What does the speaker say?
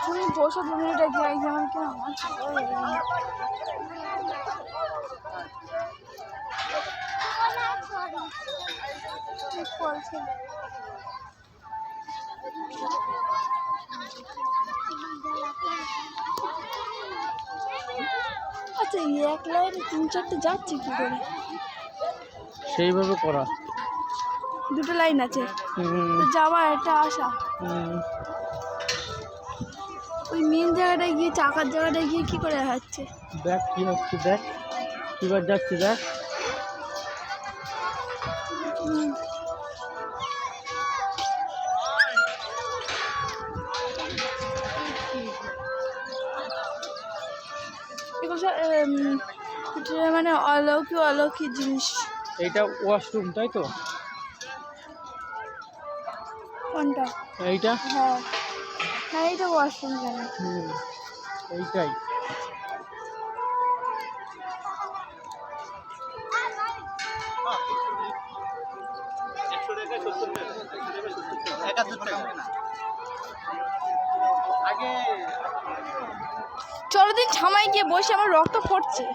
তুমি বসো 2 মিনিট আগে আমার কি আমার আচ্ছা এক লাইনে 3-4টে যাচ্ছে কি করে সেইভাবে করা 2টো লাইন আছে যাওয়া একটা আসা ওই মেন জায়গাটায় গিয়ে চাকার জায়গাটায় গিয়ে কি করে যাচ্ছে দেখ কি হচ্ছে দেখ কিবার যাচ্ছে দেখ মানে অলৌকিক জিনিস এইটা ওয়াশরুম তাই তো কোনটা এইটা হ্যাঁ হ্যাঁ এইটা ওয়াশরুম জানি এইটাই চলো দিন ছামাই গিয়ে বসে আমার রক্ত পড়ছে